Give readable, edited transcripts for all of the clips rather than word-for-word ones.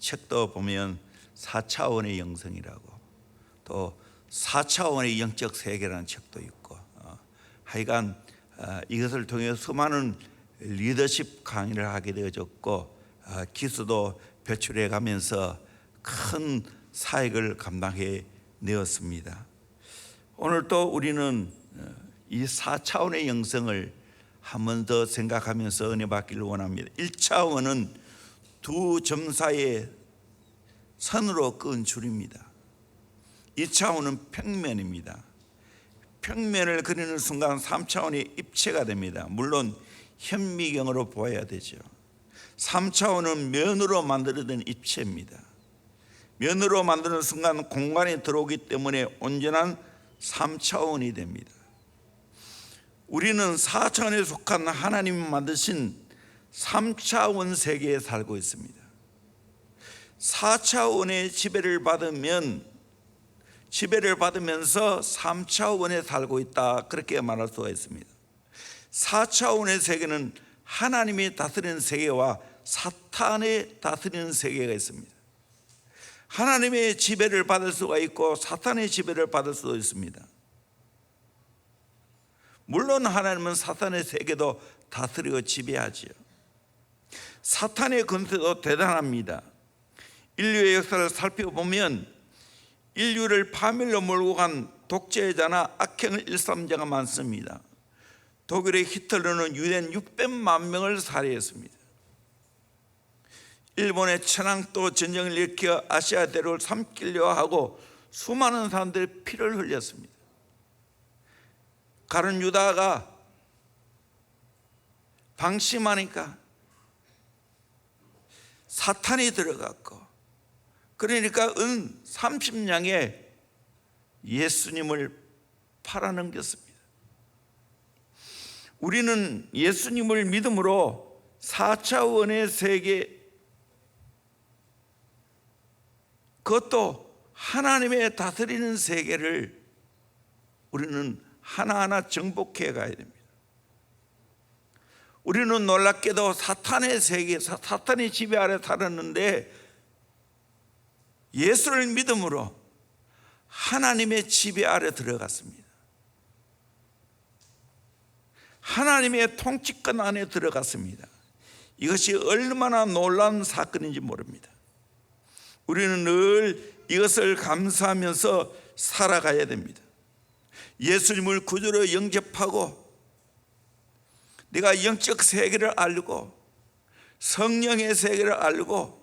책도 보면 4차원의 영성이라고, 또 4차원의 영적 세계라는 책도 있고, 하여간 이것을 통해 수많은 리더십 강의를 하게 되어졌고, 기수도 배출해 가면서 큰 사역을 감당해 내었습니다. 오늘 또 우리는 이 4차원의 영성을 한 번 더 생각하면서 은혜 받기를 원합니다. 1차원은 두 점 사이에 선으로 그은 줄입니다. 2차원은 평면입니다. 평면을 그리는 순간 3차원이 입체가 됩니다. 물론 현미경으로 보아야 되죠. 3차원은 면으로 만들어진 입체입니다. 면으로 만드는 순간 공간에 들어오기 때문에 온전한 3차원이 됩니다. 우리는 4차원에 속한 하나님이 만드신 3차원 세계에 살고 있습니다. 4차원의 지배를 받으면서 3차원에 살고 있다, 그렇게 말할 수가 있습니다. 4차원의 세계는 하나님이 다스리는 세계와 사탄의 다스리는 세계가 있습니다. 하나님의 지배를 받을 수가 있고 사탄의 지배를 받을 수도 있습니다. 물론 하나님은 사탄의 세계도 다스리고 지배하지요. 사탄의 권세도 대단합니다. 인류의 역사를 살펴보면 인류를 파멸로 몰고 간 독재자나 악행을 일삼은 자가 많습니다. 독일의 히틀러는 유대인 600만 명을 살해했습니다. 일본의 천황도 전쟁을 일으켜 아시아 대륙을 삼키려 하고 수많은 사람들이 피를 흘렸습니다. 가룟 유다가 방심하니까 사탄이 들어갔고, 그러니까 은 30냥에 예수님을 팔아넘겼습니다. 우리는 예수님을 믿음으로 4차원의 세계, 그것도 하나님의 다스리는 세계를 우리는 하나하나 정복해 가야 됩니다. 우리는 놀랍게도 사탄의 세계, 사탄의 지배 아래 살았는데 예수를 믿음으로 하나님의 지배 아래 들어갔습니다. 하나님의 통치권 안에 들어갔습니다. 이것이 얼마나 놀라운 사건인지 모릅니다. 우리는 늘 이것을 감사하면서 살아가야 됩니다. 예수님을 구주로 영접하고 내가 영적 세계를 알고 성령의 세계를 알고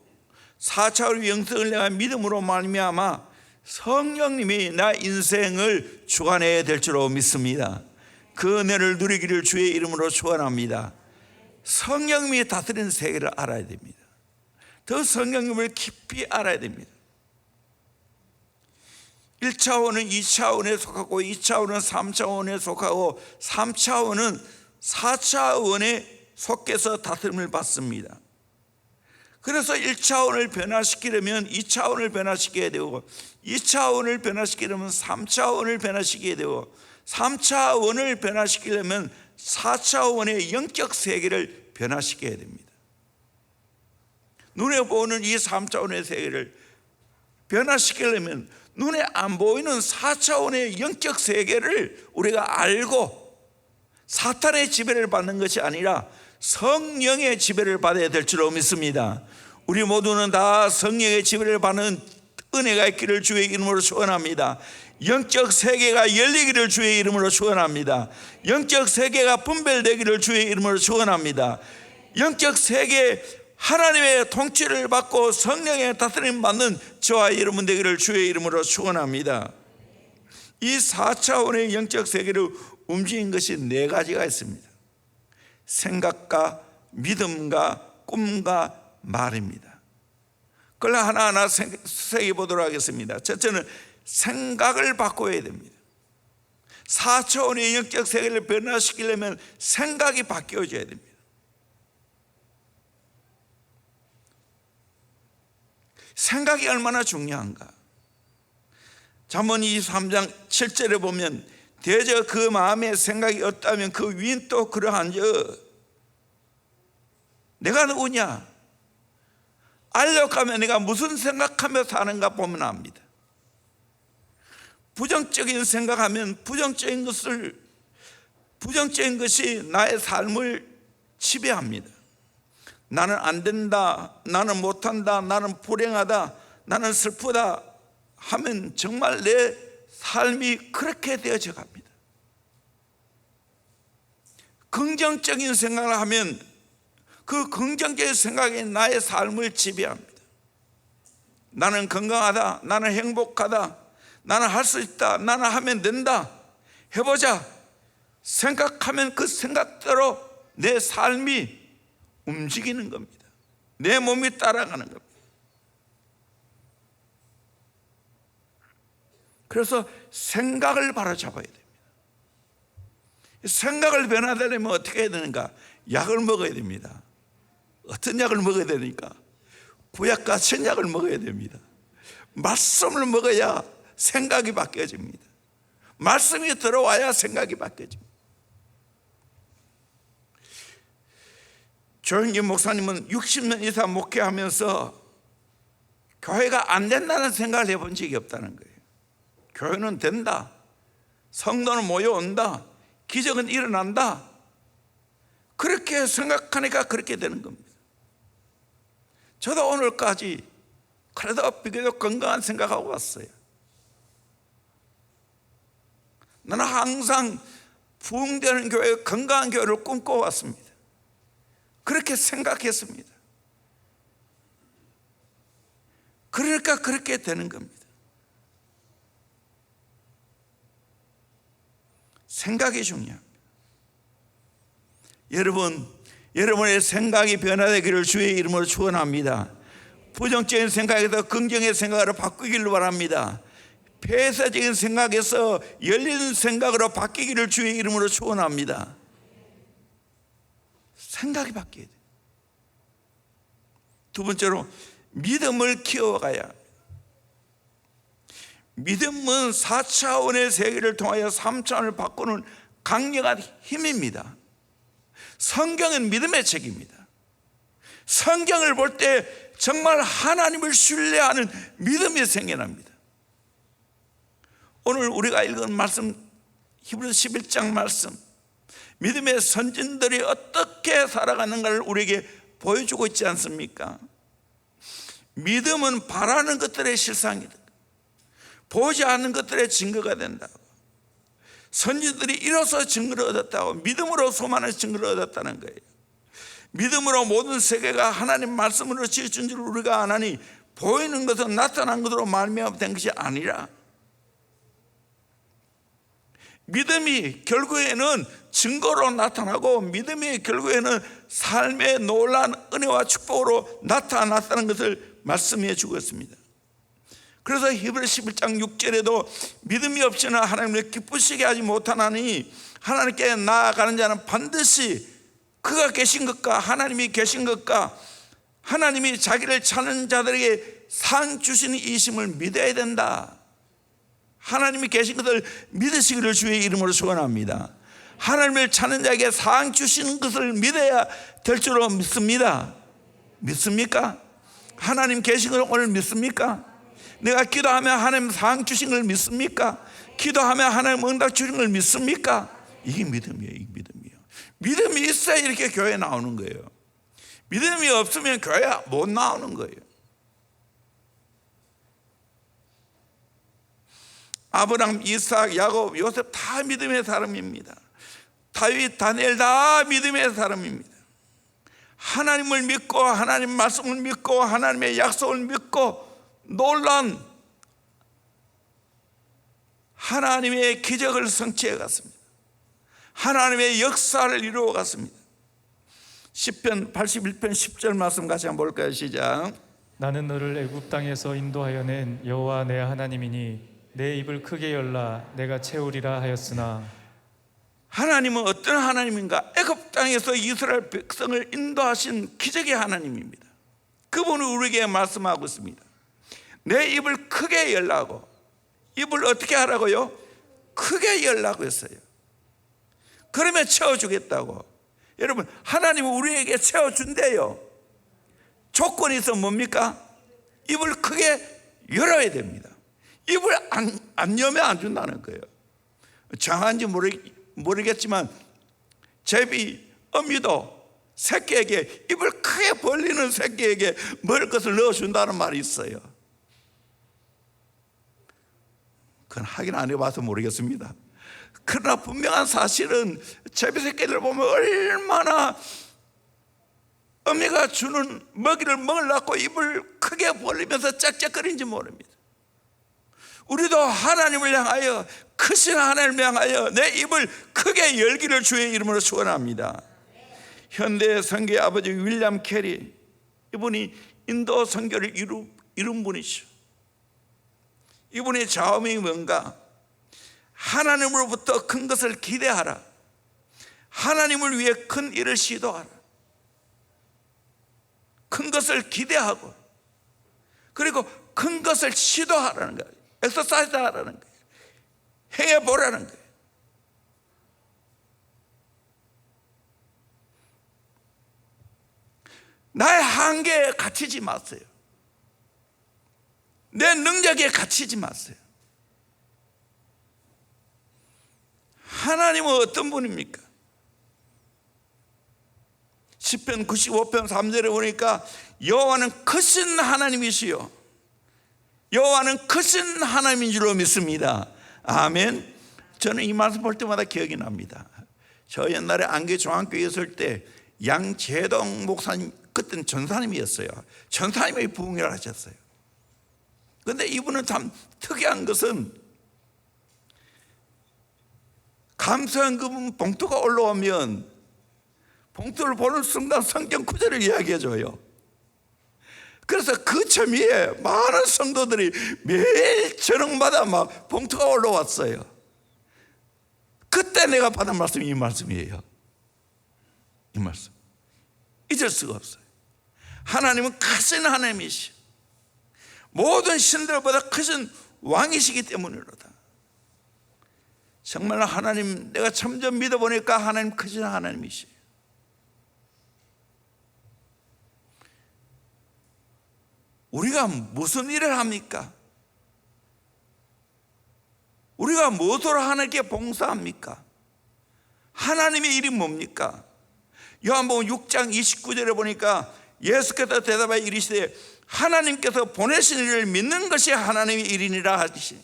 4차원의 영성을 내가 믿음으로 말미암아 성령님이 나 인생을 주관해야 될 줄로 믿습니다. 그 은혜를 누리기를 주의 이름으로 축원합니다. 성령님이 다스리는 세계를 알아야 됩니다. 더 성령님을 깊이 알아야 됩니다. 1차원은 2차원에 속하고 2차원은 3차원에 속하고 3차원은 4차원에 속해서 다스림을 받습니다. 그래서 1차원을 변화시키려면 2차원을 변화시켜야 되고 2차원을 변화시키려면 3차원을 변화시켜야 되고 3차원을 변화시키려면 4차원의 영적 세계를 변화시켜야 됩니다. 눈에 보이는 이 3차원의 세계를 변화시키려면 눈에 안 보이는 4차원의 영적 세계를 우리가 알고 사탄의 지배를 받는 것이 아니라 성령의 지배를 받아야 될 줄로 믿습니다. 우리 모두는 다 성령의 지배를 받는 은혜가 있기를 주의 이름으로 축원합니다. 영적 세계가 열리기를 주의 이름으로 축원합니다. 영적 세계가 분별되기를 주의 이름으로 축원합니다. 영적 세계 하나님의 통치를 받고 성령의 다스림 받는 저와 여러분 되기를 주의 이름으로 축원합니다. 이 4차원의 영적 세계를 움직인 것이 4가지가 있습니다. 생각과 믿음과 꿈과 말입니다. 그걸 하나하나 생각해 보도록 하겠습니다. 첫째는 생각을 바꿔야 됩니다. 4차원의 영적 세계를 변화시키려면 생각이 바뀌어져야 됩니다. 생각이 얼마나 중요한가. 잠언 23장 7절에 보면 대저 그 마음에 생각이 없다면 그 위인 또 그러한즉 내가 누구냐? 알력하면 내가 무슨 생각하며 사는가 보면 압니다. 부정적인 생각하면 부정적인 것이 나의 삶을 지배합니다. 나는 안 된다, 나는 못한다, 나는 불행하다, 나는 슬프다 하면 정말 내 삶이 그렇게 되어져 갑니다. 긍정적인 생각을 하면 그 긍정적인 생각이 나의 삶을 지배합니다. 나는 건강하다, 나는 행복하다, 나는 할 수 있다, 나는 하면 된다, 해보자 생각하면 그 생각대로 내 삶이 움직이는 겁니다. 내 몸이 따라가는 겁니다. 그래서 생각을 바로잡아야 됩니다. 생각을 변화되려면 어떻게 해야 되는가? 약을 먹어야 됩니다. 어떤 약을 먹어야 되니까? 구약과 신약을 먹어야 됩니다. 말씀을 먹어야 생각이 바뀌어집니다. 말씀이 들어와야 생각이 바뀌어집니다. 조영기 목사님은 60년 이상 목회하면서 교회가 안 된다는 생각을 해본 적이 없다는 거예요. 교회는 된다, 성도는 모여온다, 기적은 일어난다, 그렇게 생각하니까 그렇게 되는 겁니다. 저도 오늘까지 그래도 비교적 건강한 생각하고 왔어요. 나는 항상 부흥되는 교회, 건강한 교회를 꿈꿔왔습니다. 그렇게 생각했습니다. 그러니까 그렇게 되는 겁니다. 생각이 중요합니다. 여러분의 생각이 변화되기를 주의 이름으로 축원합니다. 부정적인 생각에서 긍정의 생각으로 바꾸기를 바랍니다. 폐쇄적인 생각에서 열린 생각으로 바뀌기를 주의 이름으로 축원합니다. 생각이 바뀌어야 돼요. 두 번째로 믿음을 키워가야 합니다. 믿음은 4차원의 세계를 통하여 3차원을 바꾸는 강력한 힘입니다. 성경은 믿음의 책입니다. 성경을 볼 때 정말 하나님을 신뢰하는 믿음이 생겨납니다. 오늘 우리가 읽은 말씀, 히브리서 11장 말씀, 믿음의 선진들이 어떻게 살아가는가를 우리에게 보여주고 있지 않습니까? 믿음은 바라는 것들의 실상이다, 보지 않는 것들의 증거가 된다고. 선지들이 이로써 증거를 얻었다고, 믿음으로 수많은 증거를 얻었다는 거예요. 믿음으로 모든 세계가 하나님 말씀으로 지어진 줄 우리가 아나니 보이는 것은 나타난 것으로 말미암아 된 것이 아니라, 믿음이 결국에는 증거로 나타나고 믿음이 결국에는 삶의 놀라운 은혜와 축복으로 나타났다는 것을 말씀해 주고 있습니다. 그래서 히브리서 11장 6절에도 믿음이 없이는 하나님을 기쁘시게 하지 못하나니 하나님께 나아가는 자는 반드시 그가 계신 것과 하나님이 계신 것과 하나님이 자기를 찾는 자들에게 상 주시는 이심을 믿어야 된다. 하나님이 계신 것을 믿으시기를 주의 이름으로 축원합니다. 하나님을 찾는 자에게 상 주시는 것을 믿어야 될 줄로 믿습니다. 믿습니까? 하나님 계신 것을 오늘 믿습니까? 내가 기도하면 하나님 상 주신 걸 믿습니까? 기도하면 하나님 응답 주신 걸 믿습니까? 이게 믿음이에요. 이게 믿음이에요. 믿음이 있어야 이렇게 교회에 나오는 거예요. 믿음이 없으면 교회에 못 나오는 거예요. 아브라함, 이삭, 야곱, 요셉 다 믿음의 사람입니다. 다윗, 다니엘 다 믿음의 사람입니다. 하나님을 믿고 하나님 말씀을 믿고 하나님의 약속을 믿고 놀란 하나님의 기적을 성취해 갔습니다. 하나님의 역사를 이루어 갔습니다. 시편 81편 10절 말씀 같이 한번 볼까요? 시작. 나는 너를 애굽 땅에서 인도하여 낸 여호와 내 하나님이니 내 입을 크게 열라 내가 채우리라 하였으나. 하나님은 어떤 하나님인가? 애굽 땅에서 이스라엘 백성을 인도하신 기적의 하나님입니다. 그분이 우리에게 말씀하고 있습니다. 내 입을 크게 열라고. 입을 어떻게 하라고요? 크게 열라고 했어요. 그러면 채워주겠다고. 여러분, 하나님은 우리에게 채워준대요. 조건이 있으면 뭡니까? 입을 크게 열어야 됩니다. 입을 안 열면 안 준다는 거예요. 정한지 모르겠지만 제비 어미도 새끼에게 입을 크게 벌리는 새끼에게 먹을 것을 넣어준다는 말이 있어요. 그건 확인 안 해봐서 모르겠습니다. 그러나 분명한 사실은 제비 새끼들 보면 얼마나 어미가 주는 먹이를 먹으려고 입을 크게 벌리면서 짝짝거리는지 모릅니다. 우리도 하나님을 향하여, 크신 하나님을 향하여 내 입을 크게 열기를 주의 이름으로 축원합니다. 현대 선교의 아버지 윌리엄 캐리, 이분이 인도 선교를 이룬 분이죠. 이분의 자음이 뭔가? 하나님으로부터 큰 것을 기대하라. 하나님을 위해 큰 일을 시도하라. 큰 것을 기대하고, 그리고 큰 것을 시도하라는 거예요. 엑서사이즈 하라는 거예요. 행해보라는 거예요. 나의 한계에 갇히지 마세요. 내 능력에 갇히지 마세요. 하나님은 어떤 분입니까? 시편 95편 3절에 보니까 여호와는 크신 하나님이시요, 여호와는 크신 하나님인 줄로 믿습니다. 아멘. 저는 이 말씀 볼 때마다 기억이 납니다. 저 옛날에 안개 중앙교회에 있을 때 양재동 목사님, 그때는 전사님이었어요. 전사님이 부흥회를 하셨어요. 그런데 이분은 참 특이한 것은 감사연금 봉투가 올라오면 봉투를 보는 순간 성경 구절을 이야기해줘요. 그래서 그 처미에 많은 성도들이 매일 저녁마다 막 봉투가 올라왔어요. 그때 내가 받은 말씀이 이 말씀이에요. 이 말씀 잊을 수가 없어요. 하나님은 크신 하나님이시오, 모든 신들보다 크신 왕이시기 때문이로다. 정말 하나님, 내가 점점 믿어보니까 하나님 크신 하나님이시오. 우리가 무슨 일을 합니까? 우리가 무엇으로 하나님께 봉사합니까? 하나님의 일이 뭡니까? 요한복음 6장 29절에 보니까 예수께서 대답하여 이르시되 하나님께서 보내신 일을 믿는 것이 하나님의 일이니라 하시니,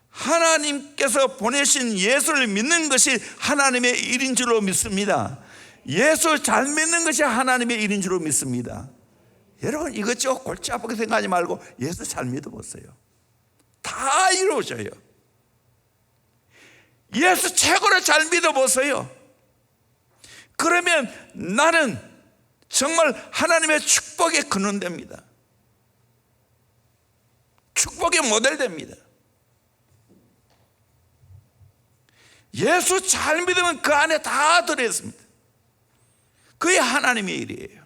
하나님께서 보내신 예수를 믿는 것이 하나님의 일인 줄로 믿습니다. 예수 잘 믿는 것이 하나님의 일인 줄로 믿습니다. 여러분, 이것저것 골치 아프게 생각하지 말고 예수 잘 믿어보세요. 다 이루어져요. 예수 최고로 잘 믿어보세요. 그러면 나는 정말 하나님의 축복의 근원 됩니다. 축복의 모델 됩니다. 예수 잘 믿으면 그 안에 다 들어있습니다. 그게 하나님의 일이에요.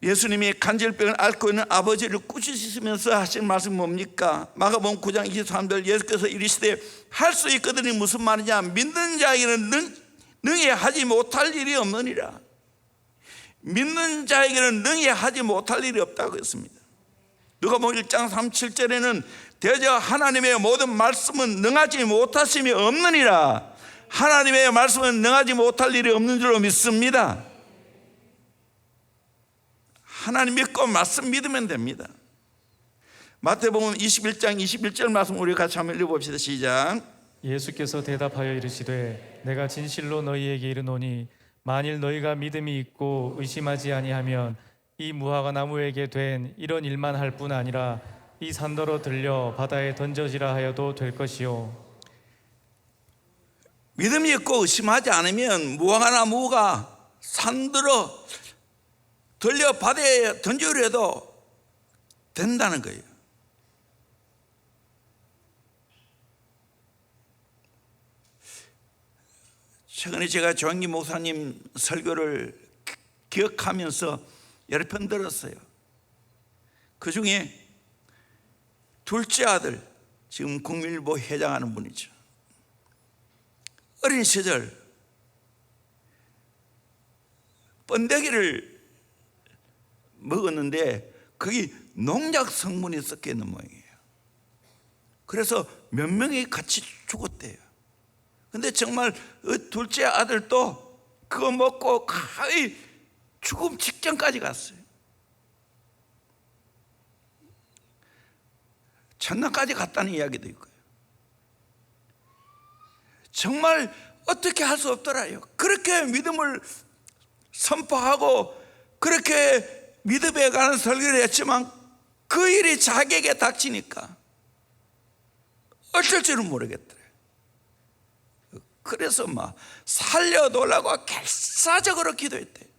예수님이 간질병을 앓고 있는 아버지를 꾸짖으시면서 하신 말씀 뭡니까? 마가복음 9장 23절, 예수께서 이르시되 할 수 있거든이 무슨 말이냐? 믿는 자에게는 능히 하지 못할 일이 없느니라. 믿는 자에게는 능히 하지 못할 일이 없다고 했습니다. 누가복음 1장 37절에는 대저 하나님의 모든 말씀은 능하지 못하심이 없느니라. 하나님의 말씀은 능하지 못할 일이 없는 줄로 믿습니다. 하나님 믿고 말씀 믿으면 됩니다. 마태복음 21장 21절 말씀 우리 같이 한번 읽어봅시다. 시작. 예수께서 대답하여 이르시되 내가 진실로 너희에게 이르노니 만일 너희가 믿음이 있고 의심하지 아니하면 이 무화과 나무에게 된 이런 일만 할 뿐 아니라 이 산더러 들려 바다에 던져지라 하여도 될 것이요. 믿음이 있고 의심하지 않으면 무화과 나무가 산더러 들려 바다에 던지려 해도 된다는 거예요. 최근에 제가 조영기 목사님 설교를 기억하면서 여러 편 들었어요. 그 중에 둘째 아들, 지금 국민일보 회장하는 분이죠. 어린 시절 번데기를 먹었는데 거기 농약 성분이 섞여 있는 모양이에요. 그래서 몇 명이 같이 죽었대요. 근데 정말 둘째 아들도 그거 먹고 거의 죽음 직전까지 갔어요. 천당까지 갔다는 이야기도 있고요. 정말 어떻게 할 수 없더라요. 그렇게 믿음을 선포하고 그렇게 믿음에 관한 설교를 했지만 그 일이 자기에게 닥치니까 어쩔 줄은 모르겠더래요. 그래서 막 살려달라고 결사적으로 기도했대요.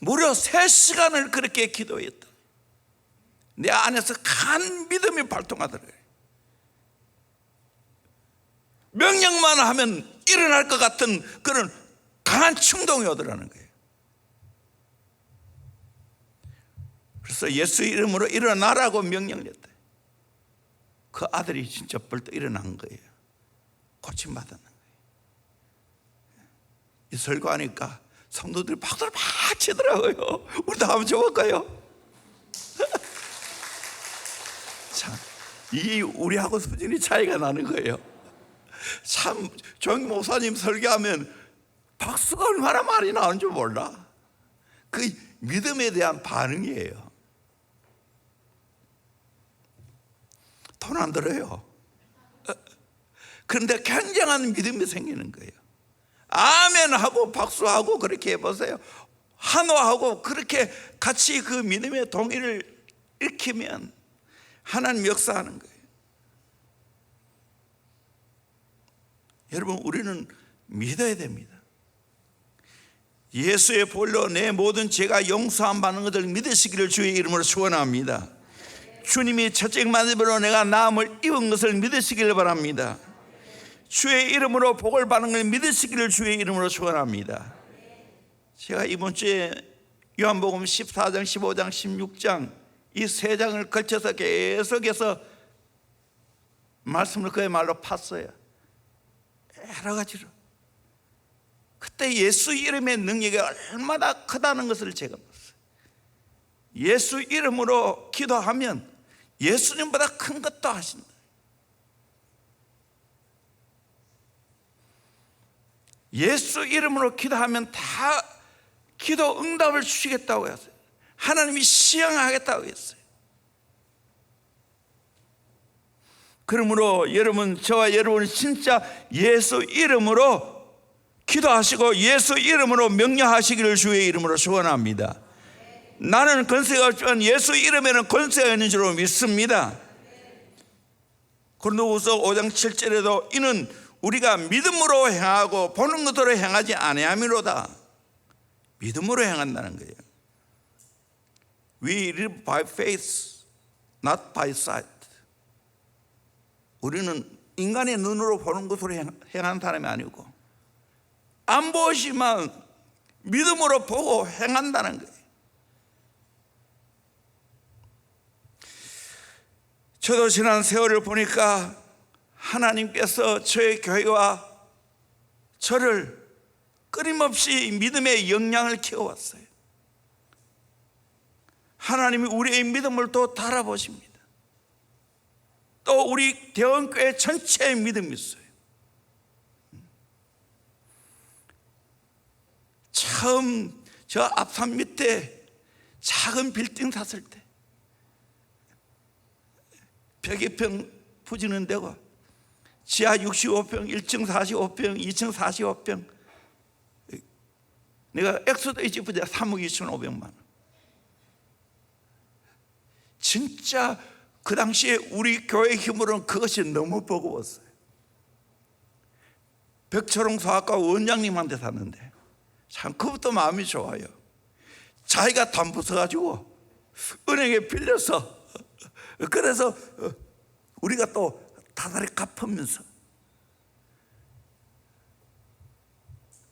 무려 3시간을 그렇게 기도했다. 내 안에서 큰 믿음이 발동하더래요. 명령만 하면 일어날 것 같은 그런 강한 충동이 오더라는 거예요. 그래서 예수 이름으로 일어나라고 명령을 했대. 그 아들이 진짜 벌떡 일어난 거예요. 고침받았는 거예요. 이 설교하니까 성도들이 박수를 막 치더라고요. 우리도 한번 쳐볼까요? 참, 이 우리하고 수준이 차이가 나는 거예요. 참, 정 목사님 설교하면 박수가 얼마나 많이 나오는 줄 몰라. 그 믿음에 대한 반응이에요. 돈 안 들어요. 그런데 굉장한 믿음이 생기는 거예요. 아멘하고 박수하고 그렇게 해보세요. 환호하고 그렇게 같이 그 믿음의 동의를 일으키면 하나님 역사하는 거예요. 여러분, 우리는 믿어야 됩니다. 예수의 보혈로 내 모든 죄가 용서함 받는 것을 믿으시기를 주의 이름으로 축원합니다. 주님이 첫째 만짐으로 내가 나음을 입은 것을 믿으시기를 바랍니다. 주의 이름으로 복을 받는 걸 믿으시기를 주의 이름으로 축원합니다. 제가 이번 주에 요한복음 14장, 15장, 16장 이 3장을 걸쳐서 계속해서 말씀을 그야말로 팠어요. 여러 가지로. 그때 예수 이름의 능력이 얼마나 크다는 것을 제가 봤어요. 예수 이름으로 기도하면 예수님보다 큰 것도 하신다. 예수 이름으로 기도하면 다 기도 응답을 주시겠다고 했어요. 하나님이 시행하겠다고 했어요. 그러므로 여러분, 저와 여러분은 진짜 예수 이름으로 기도하시고 예수 이름으로 명령하시기를 주의 이름으로 축원합니다. 나는 권세가 없지만 예수 이름에는 권세가 있는 줄로 믿습니다. 고린도후서 5장 7절에도 이는 우리가 믿음으로 행하고 보는 것으로 행하지 아니함이로다. 믿음으로 행한다는 거예요. We live by faith, not by sight. 우리는 인간의 눈으로 보는 것으로 행하는 사람이 아니고 안 보시면 믿음으로 보고 행한다는 거예요. 저도 지난 세월을 보니까 하나님께서 저의 교회와 저를 끊임없이 믿음의 역량을 키워왔어요. 하나님이 우리의 믿음을 또 달아보십니다. 또 우리 대원교회 전체의 믿음이 있어요. 처음 저 앞산 밑에 작은 빌딩 샀을 때 벽에평 부지는 데고 지하 65평, 1층 45평, 2층 45평. 내가 엑소더에 집을 때 3억 2,500만 원. 진짜 그 당시에 우리 교회 힘으로는 그것이 너무 버거웠어요. 백초롱 소아과 원장님한테 샀는데 참 그것도 마음이 좋아요. 자기가 담보 써가지고 은행에 빌려서 그래서 우리가 또 다달이 갚으면서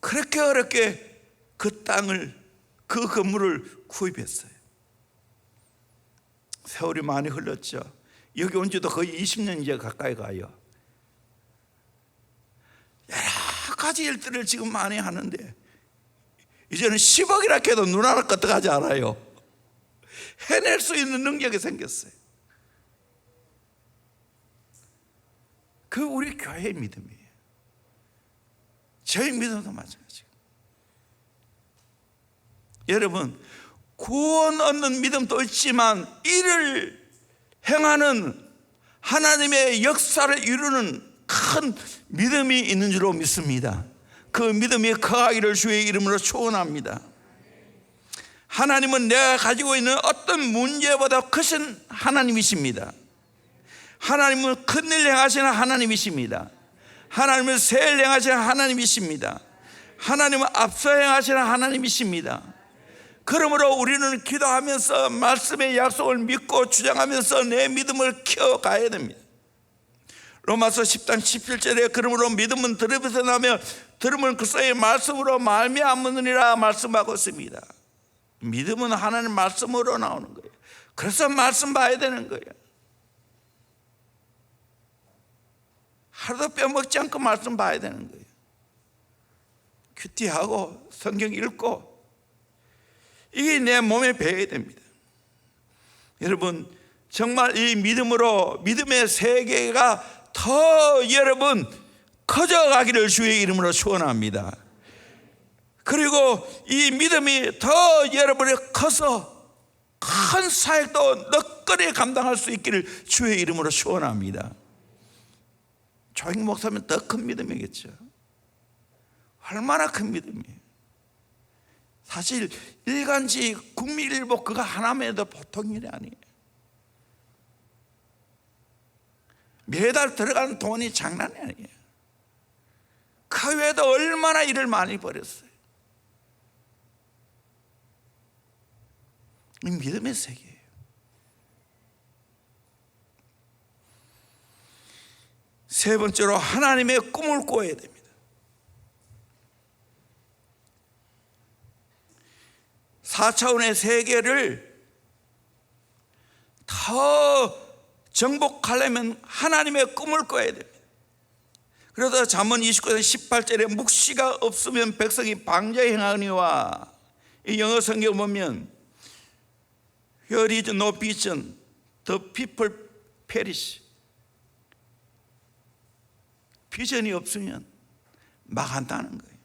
그렇게 어렵게 그 땅을, 그 건물을 구입했어요. 세월이 많이 흘렀죠. 여기 온 지도 거의 20년 이제 가까이 가요. 여러 가지 일들을 지금 많이 하는데 이제는 10억이라 해도 눈 하나 끄떡하지 않아요. 해낼 수 있는 능력이 생겼어요. 그 우리 교회의 믿음이에요. 저희 믿음도 마찬가지예요. 여러분, 구원 얻는 믿음도 있지만 이를 행하는 하나님의 역사를 이루는 큰 믿음이 있는 줄로 믿습니다. 그 믿음이 커가기를 주의 이름으로 축원합니다. 하나님은 내가 가지고 있는 어떤 문제보다 크신 하나님이십니다. 하나님은 큰일 행하시는 하나님이십니다. 하나님은 새일 행하시는 하나님이십니다. 하나님은 앞서 행하시는 하나님이십니다. 그러므로 우리는 기도하면서 말씀의 약속을 믿고 주장하면서 내 믿음을 키워가야 됩니다. 로마서 10장 17절에 그러므로 믿음은 들음에서 나며 들음은 그리스도의 말씀으로 말미암으니라 말씀하고 있습니다. 믿음은 하나님 말씀으로 나오는 거예요. 그래서 말씀 봐야 되는 거예요. 하루도 빼먹지 않고 말씀 봐야 되는 거예요. 큐티하고 성경 읽고 이게 내 몸에 배어야 됩니다. 여러분, 정말 이 믿음으로 믿음의 세계가 더 여러분 커져가기를 주의 이름으로 축원합니다. 그리고 이 믿음이 더 여러분이 커서 큰 사역도 너끈히 감당할 수 있기를 주의 이름으로 축원합니다. 조익 목사면 더 큰 믿음이겠죠. 얼마나 큰 믿음이에요. 사실 일간지 국민일보 그거 하나만 해도 보통 일이 아니에요. 매달 들어가는 돈이 장난이 아니에요. 그 외에도 얼마나 일을 많이 벌였어요. 이 믿음의 세계예요. 세 번째로 하나님의 꿈을 꿔야 됩니다. 사차원의 세계를 더 정복하려면 하나님의 꿈을 꿔야 됩니다. 그래서 잠언 29장 18절에 묵시가 없으면 백성이 방자에 행하니와, 이 영어 성경 보면 There is no vision, the people perish. 비전이 없으면 망한다는 거예요.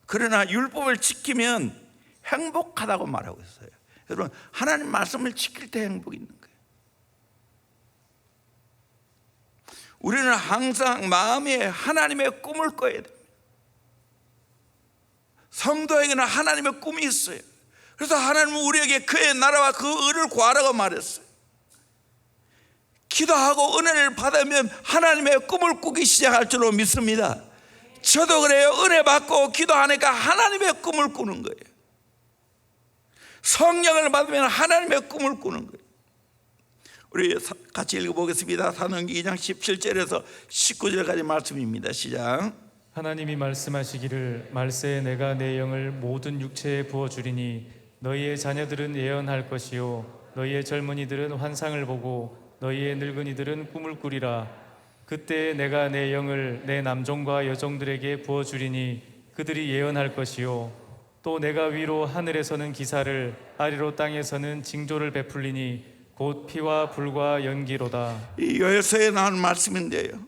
그러나 율법을 지키면 행복하다고 말하고 있어요. 여러분, 하나님 말씀을 지킬 때 행복이 있는 거예요. 우리는 항상 마음에 하나님의 꿈을 꿔야 됩니다. 성도에게는 하나님의 꿈이 있어요. 그래서 하나님은 우리에게 그의 나라와 그 의를 구하라고 말했어요. 기도하고 은혜를 받으면 하나님의 꿈을 꾸기 시작할 줄로 믿습니다. 저도 그래요. 은혜 받고 기도하니까 하나님의 꿈을 꾸는 거예요. 성령을 받으면 하나님의 꿈을 꾸는 거예요. 우리 같이 읽어보겠습니다. 사도행전 2장 17절에서 19절까지 말씀입니다. 시작. 하나님이 말씀하시기를 말세에 내가 내 영을 모든 육체에 부어주리니 너희의 자녀들은 예언할 것이요 너희의 젊은이들은 환상을 보고 너희의 늙은이들은 꿈을 꾸리라. 그때 내가 내 영을 내 남종과 여종들에게 부어주리니 그들이 예언할 것이요 또 내가 위로 하늘에서는 기사를 아래로 땅에서는 징조를 베풀리니 곧 피와 불과 연기로다. 이 요엘서에 나오는 말씀인데요,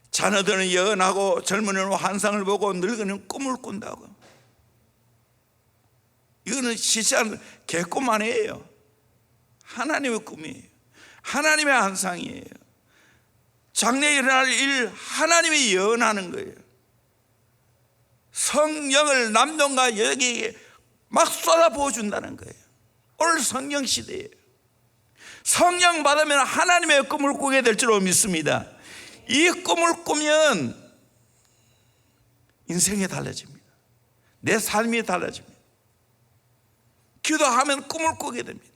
자녀들은 예언하고 젊은이는 환상을 보고 늙은이는 꿈을 꾼다고. 이거는 시시한 개꿈 아니에요. 하나님의 꿈이에요. 하나님의 환상이에요. 장래에 일어날 일 하나님이 예언하는 거예요. 성령을 남녀가 여기에 막 쏟아부어 준다는 거예요. 오늘 성령 시대예요. 성령 받으면 하나님의 꿈을 꾸게 될 줄로 믿습니다. 이 꿈을 꾸면 인생이 달라집니다. 내 삶이 달라집니다. 기도하면 꿈을 꾸게 됩니다.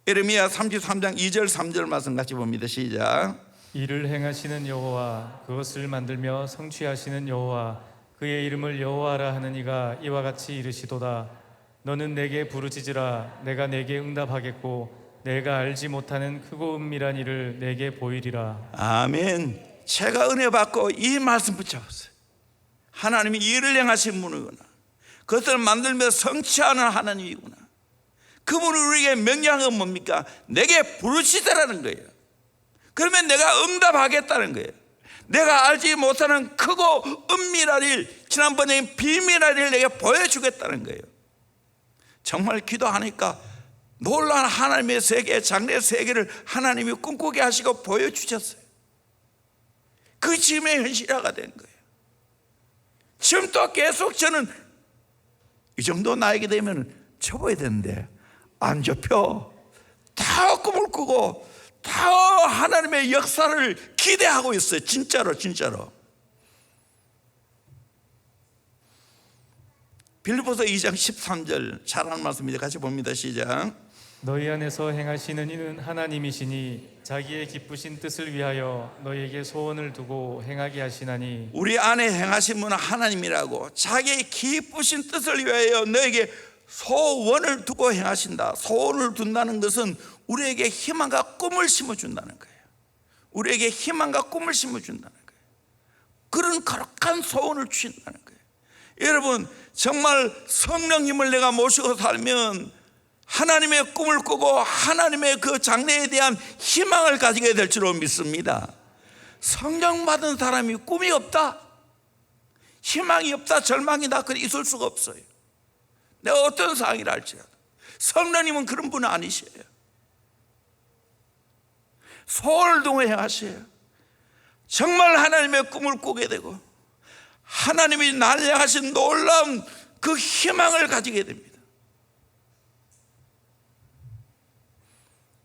예레미야 33장 2절 3절 말씀 같이 봅니다. 시작. 이를 행하시는 여호와 그것을 만들며 성취하시는 여호와 그의 이름을 여호와라 하는 이가 이와 같이 이르시도다. 너는 내게 부르짖으라. 내가 내게 응답하겠고 내가 알지 못하는 크고 은밀한 일을 내게 보이리라. 아멘. 제가 은혜 받고 이 말씀 붙잡았어요. 하나님이 일을 행하신 분이구나. 그것을 만들며 성취하는 하나님이구나. 그분이 우리에게 명령한 건 뭡니까? 내게 부르시더라는 거예요. 그러면 내가 응답하겠다는 거예요. 내가 알지 못하는 크고 은밀한 일, 지난번에 비밀한 일을 내게 보여주겠다는 거예요. 정말 기도하니까 놀라운 하나님의 세계, 장래의 세계를 하나님이 꿈꾸게 하시고 보여주셨어요. 그 지금의 현실화가 된 거예요. 지금 또 계속 저는 이 정도 나이게 되면 접어야 되는데 안 접혀. 다 꿈을 꾸고 다 하나님의 역사를 기대하고 있어요. 진짜로. 빌립보서 2장 13절 잘하는 말씀입니다. 같이 봅니다. 시작. 너희 안에서 행하시는 이는 하나님이시니 자기의 기쁘신 뜻을 위하여 너희에게 소원을 두고 행하게 하시나니. 우리 안에 행하신 분은 하나님이라고 자기의 기쁘신 뜻을 위하여 너에게 소원을 두고 행하신다. 소원을 둔다는 것은 우리에게 희망과 꿈을 심어준다는 거예요. 우리에게 희망과 꿈을 심어준다는 거예요. 그런 거룩한 소원을 주신다는 거예요. 여러분, 정말 성령님을 내가 모시고 살면 하나님의 꿈을 꾸고 하나님의 그 장래에 대한 희망을 가지게 될 줄로 믿습니다. 성령 받은 사람이 꿈이 없다, 희망이 없다, 절망이다, 그게 있을 수가 없어요. 내가 어떤 상황이라 할지라도 성령님은 그런 분은 아니셔요. 소원을 두고 행하셔요. 정말 하나님의 꿈을 꾸게 되고 하나님이 나를 향하신 놀라운 그 희망을 가지게 됩니다.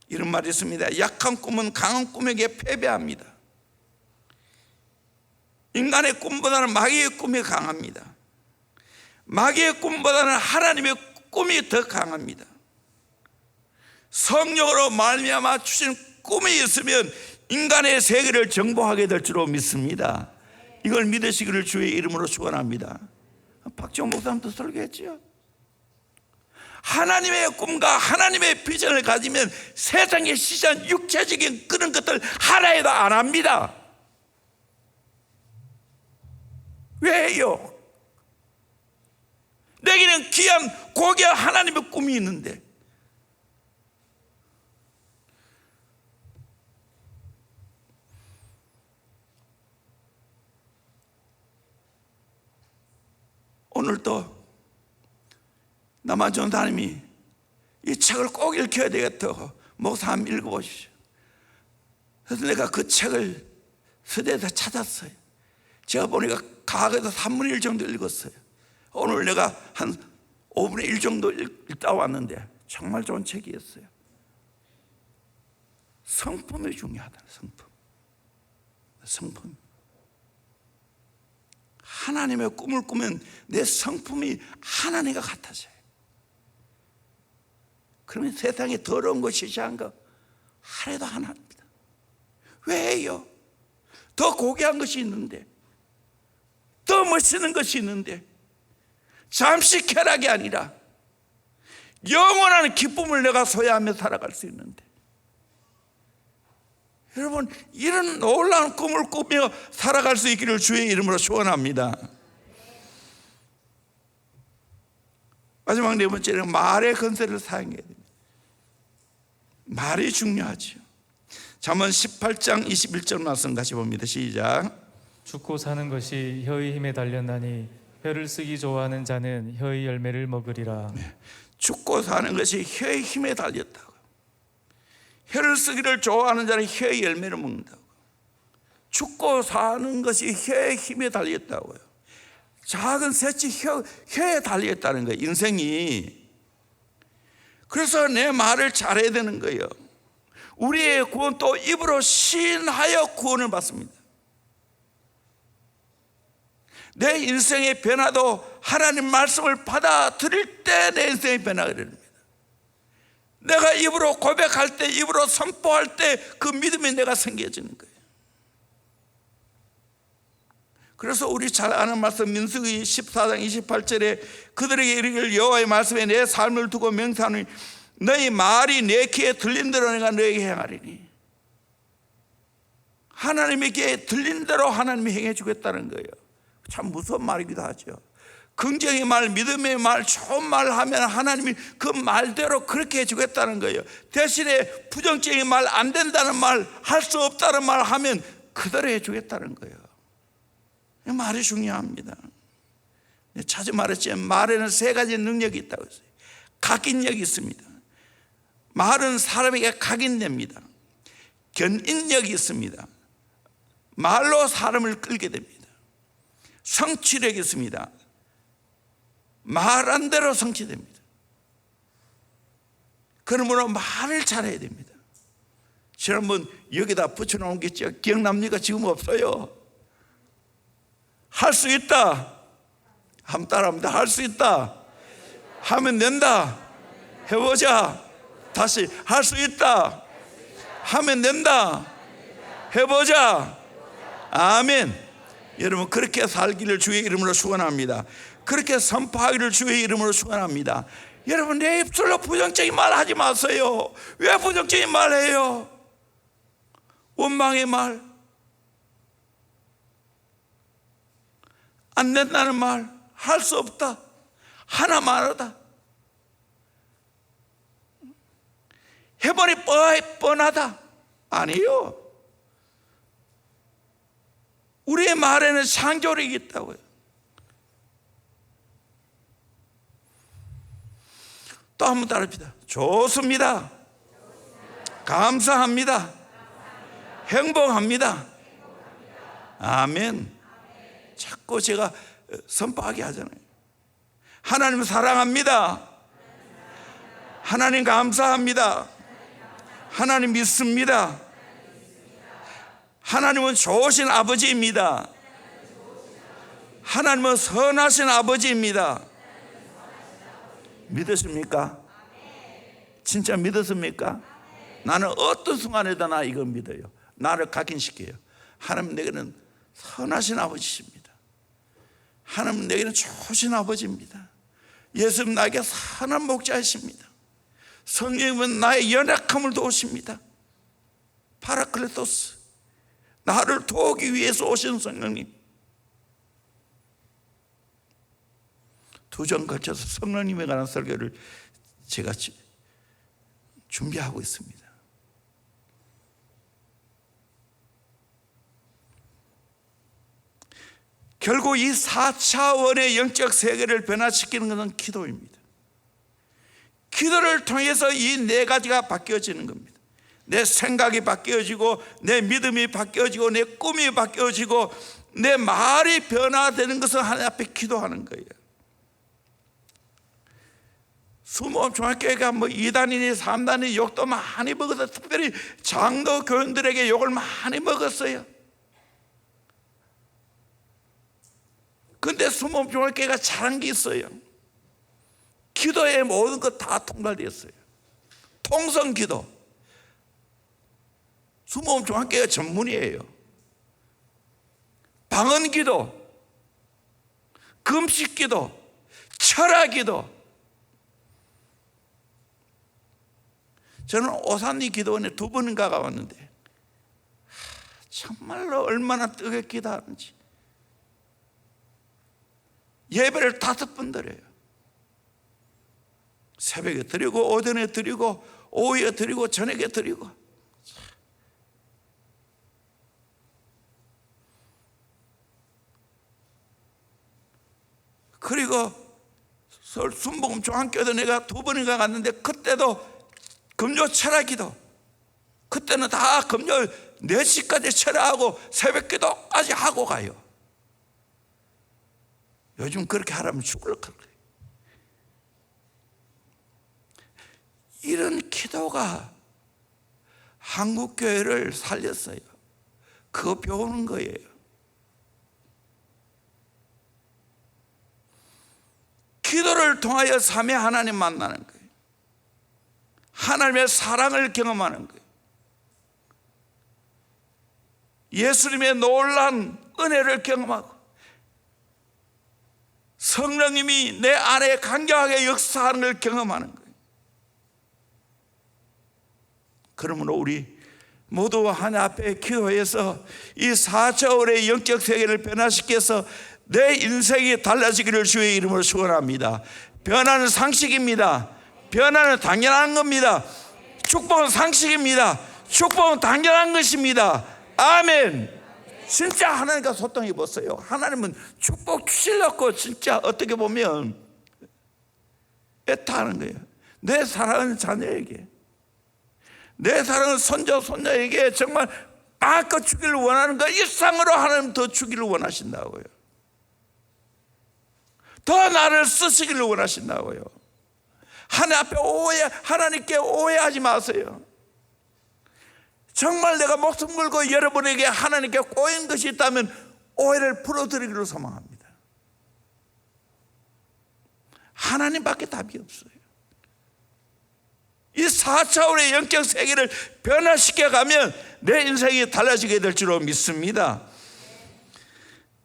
이런 말이 있습니다. 약한 꿈은 강한 꿈에게 패배합니다. 인간의 꿈보다는 마귀의 꿈이 강합니다. 마귀의 꿈보다는 하나님의 꿈이 더 강합니다. 성령으로 말미암아 주신 꿈이 있으면 인간의 세계를 정복하게 될 줄로 믿습니다. 이걸 믿으시기를 주의 이름으로 축원합니다. 박지원 목사님도 설교했지요. 하나님의 꿈과 하나님의 비전을 가지면 세상의 시장 육체적인 그런 것들 하나에도 안 합니다. 왜요? 내게는 귀한 고귀한 하나님의 꿈이 있는데 오늘도 나만 전사님이 이 책을 꼭 읽혀야 되겠다고 목사 한번 읽어보십시오. 그래서 내가 그 책을 서재에서 찾았어요. 제가 보니까 과거에도 3분의 1 정도 읽었어요. 오늘 내가 한 5분의 1 정도 읽다 왔는데 정말 좋은 책이었어요. 성품이 중요하다. 성품. 하나님의 꿈을 꾸면 내 성품이 하나님과 같아져요. 그러면 세상에 더러운 거, 시시한 거 하나도 안 합니다. 왜요? 더 고귀한 것이 있는데, 더 멋있는 것이 있는데, 잠시 쾌락이 아니라 영원한 기쁨을 내가 소유하며 살아갈 수 있는데, 여러분, 이런 놀라운 꿈을 꾸며 살아갈 수 있기를 주의 이름으로 축원합니다. 마지막 네 번째는 말의 건세를 사용해야 됩니다. 말이 중요하죠. 잠언 18장 21절 말씀 같이 봅니다. 시작. 죽고 사는 것이 혀의 힘에 달렸나니 혀를 쓰기 좋아하는 자는 혀의 열매를 먹으리라. 죽고 사는 것이 혀의 힘에 달렸다고. 혀를 쓰기를 좋아하는 자는 혀의 열매를 먹는다고. 죽고 사는 것이 혀의 힘에 달렸다고요. 작은 새치 혀에 달렸다는 거예요. 인생이. 그래서 내 말을 잘해야 되는 거예요. 우리의 구원 또 입으로 시인하여 구원을 받습니다. 내 인생의 변화도 하나님 말씀을 받아들일 때 내 인생의 변화가 됩니다. 내가 입으로 고백할 때, 입으로 선포할 때 그 믿음이 내가 생겨지는 거예요. 그래서 우리 잘 아는 말씀 민수기 14장 28절에 그들에게 이르기를 여호와의 말씀에 내 삶을 두고 명사하니 너희 말이 내 귀에 들린 대로 내가 너에게 행하리니. 하나님의 귀에 들린 대로 하나님이 행해 주겠다는 거예요. 참 무서운 말이기도 하죠. 긍정의 말, 믿음의 말, 좋은 말 하면 하나님이 그 말대로 그렇게 해주겠다는 거예요. 대신에 부정적인 말, 안 된다는 말, 할 수 없다는 말 하면 그대로 해주겠다는 거예요. 이 말이 중요합니다. 자주 말했지만 말에는 세 가지 능력이 있다고 했어요. 각인력이 있습니다. 말은 사람에게 각인됩니다. 견인력이 있습니다. 말로 사람을 끌게 됩니다. 성취력이 있습니다. 말한 대로 성취됩니다. 그러므로 말을 잘해야 됩니다. 지난번 여기다 붙여놓은 게 있죠. 기억납니까? 지금 없어요. 할 수 있다. 한번 따라합니다. 할 수 있다. 하면 된다. 해보자. 다시 할 수 있다. 하면 된다. 해보자. 아멘. 여러분 그렇게 살기를 주의 이름으로 축원합니다. 그렇게 선포하기를 주의 이름으로 축원합니다. 여러분 내 입술로 부정적인 말 하지 마세요. 왜 부정적인 말 해요? 원망의 말, 안 된다는 말, 할 수 없다, 하나만 하다, 해보니 뻔하다. 아니요. 우리의 말에는 창조력이 있다고요. 또 한 번 따라합니다. 좋습니다. 감사합니다. 행복합니다. 아멘. 자꾸 제가 선포하게 하잖아요. 하나님 사랑합니다. 하나님 감사합니다. 하나님 믿습니다. 하나님은 좋으신 아버지입니다. 하나님은 선하신 아버지입니다. 믿으십니까? 진짜 믿었습니까? 나는 어떤 순간에도 나 이걸 믿어요. 나를 각인시켜요. 하나님 내게는 선하신 아버지십니다. 하나님 내게는 좋으신 아버지입니다. 예수님 나에게 선한 목자이십니다. 성령님은 나의 연약함을 도우십니다. 파라클레토스, 나를 도우기 위해서 오신 성령님. 2주 걸쳐서 성령님에 관한 설교를 제가 준비하고 있습니다. 결국 이 4차원의 영적 세계를 변화시키는 것은 기도입니다. 기도를 통해서 이 4가지가 바뀌어지는 겁니다. 내 생각이 바뀌어지고, 내 믿음이 바뀌어지고, 내 꿈이 바뀌어지고, 내 말이 변화되는 것은 하나님 앞에 기도하는 거예요. 수모험 중학교회가 2단이니 3단이니 욕도 많이 먹어서, 특별히 장로 교인들에게 욕을 많이 먹었어요. 근데 수모험 중학교회가 잘한 게 있어요. 기도의 모든 것 다 통달되었어요. 통성기도. 수모험 중학교회가 전문이에요. 방언기도, 금식기도, 철학기도. 저는 오산리 기도원에 2번인가 가봤는데 정말로 얼마나 뜨겁게 기도하는지. 예배를 5번 드려요. 새벽에 드리고, 오전에 드리고, 오후에 드리고, 저녁에 드리고. 그리고 순복음 중학교도 내가 2번인가 갔는데, 그때도 금요 철학기도, 그때는 다 금요 4시까지 철학하고 새벽 기도까지 하고 가요. 요즘 그렇게 하라면 죽을 거예요. 이런 기도가 한국교회를 살렸어요. 그거 배우는 거예요. 기도를 통하여 삼위 하나님 만나는 거예요. 하나님의 사랑을 경험하는 거예요. 예수님의 놀라운 은혜를 경험하고, 성령님이 내 안에 강력하게 역사하는 걸 경험하는 거예요. 그러므로 우리 모두 하나님 앞에 기도해서 이 4차원의 영적 세계를 변화시켜서 내 인생이 달라지기를 주의 이름으로 축원합니다. 변화는 상식입니다. 변화는 당연한 겁니다. 축복은 상식입니다. 축복은 당연한 것입니다. 아멘. 진짜 하나님과 소통해 보세요. 하나님은 축복 주시려고 진짜 어떻게 보면 애타하는 거예요. 내 사랑하는 자녀에게, 내 사랑하는 손자 손녀에게 정말 마음껏 주기를 원하는 것 이상으로 하나님 더 주기를 원하신다고요. 더 나를 쓰시기를 원하신다고요. 하나님 앞에 하나님께 오해하지 마세요. 정말 내가 목숨 걸고 여러분에게 하나님께 꼬인 것이 있다면 오해를 풀어드리기로 소망합니다. 하나님밖에 답이 없어요. 이 4차원의 영적 세계를 변화시켜 가면 내 인생이 달라지게 될 줄로 믿습니다.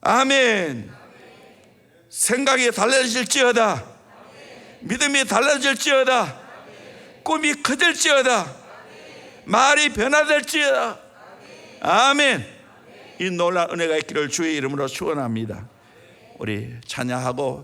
아멘. 생각이 달라질지어다. 믿음이 달라질지어다. 꿈이 커질지어다. 말이 변화될지어다. 아멘. 이 놀라운 은혜가 있기를 주의 이름으로 축원합니다. 우리 찬양하고